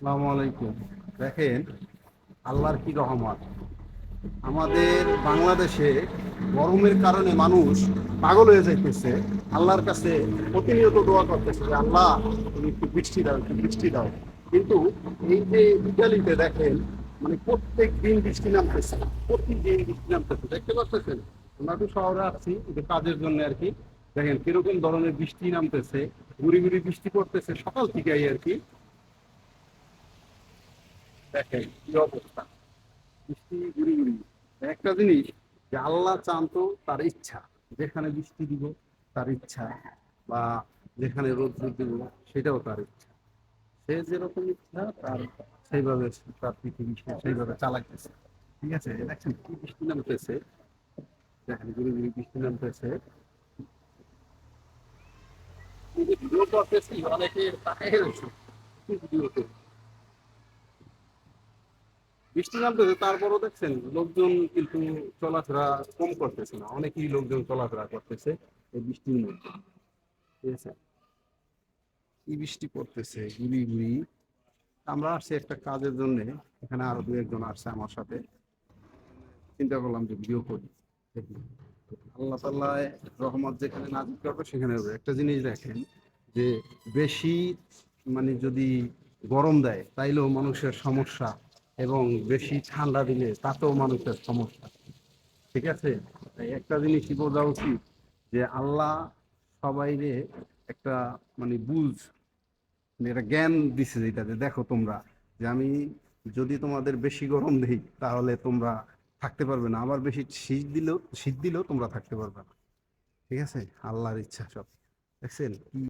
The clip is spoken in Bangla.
আসসালামু আলাইকুম। দেখেন, আল্লাহর কি রহমত। আমাদের বাংলাদেশে গরমের কারণে মানুষ পাগল হয়ে যাইতেছে। আল্লাহর কাছে প্রতিনিয়ত দোয়া করতেছে যে আল্লাহ, তুমি একটু বৃষ্টি দাও, একটু বৃষ্টি দাও। কিন্তু এই যে ইতালিতে দেখেন, মানে প্রত্যেক দিন বৃষ্টি নামতেছে, প্রতিদিন বৃষ্টি নামতেছে, দেখতে পাচ্ছেন। আমরা তো শহরে আসছি যে কাজের জন্য আর কি। দেখেন কিরকম ধরনের বৃষ্টি নামতেছে, গুড়ি গুড়ি বৃষ্টি পড়তেছে সকাল থেকেই আর কি। দেখেন কি অবস্থা, বৃষ্টি গুড়ি গুড়ি। একটা জিনিস, যে আল্লাহ চান তো তার ইচ্ছা, যেখানে বৃষ্টি দিব তার ইচ্ছা, বা যেখানে রোদ দিব সেটাও তার ইচ্ছা। সে যেরকম ইচ্ছা তার সেইভাবে তার পৃথিবী সে সেইভাবে চালাইতেছে। ঠিক আছে, দেখছেন কি বৃষ্টি নামতেছে, দেখেন গুড়ি গুড়ি বৃষ্টি নামতেছে। ভিডিও করতেছি, অনেকে তাকাই রয়েছে ভিডিওতে, বৃষ্টি নামতেছে তারপরও দেখছেন লোকজন কিন্তু চলাফেরা কম করতেছে না, অনেকেই লোকজন চলাফেরা করতেছে এই বৃষ্টির মধ্যে। ঠিক আছে, কি বৃষ্টি পড়তেছে গুড়ি গুড়ি। আমরা আসছি একটা কাজের জন্য, এখানে আরো দু একজন আসছে আমার সাথে। চিন্তা করলাম যে ভিডিও করি, দেখি আল্লাহ তাআলা রহমত যেখানে নাজিল করবে সেখানে হবে। একটা জিনিস দেখেন, যে বেশি মানে যদি গরম দেয় তাইলেও মানুষের সমস্যা, এবং বেশি ঠান্ডা দিলে তাতেও মানুষের সমস্যা। ঠিক আছে, তাই একটা জিনিসই বোঝা উচিত, যে আল্লাহ সবাইরে একটা মানে মানে একটা জ্ঞান দিছে, যেটা যে দেখো তোমরা, যে আমি যদি তোমাদের বেশি গরম দিই তাহলে তোমরা থাকতে পারবে না, আবার বেশি শীত দিলেও তোমরা থাকতে পারবে না। ঠিক আছে, আল্লাহর ইচ্ছা সব। দেখছেন কি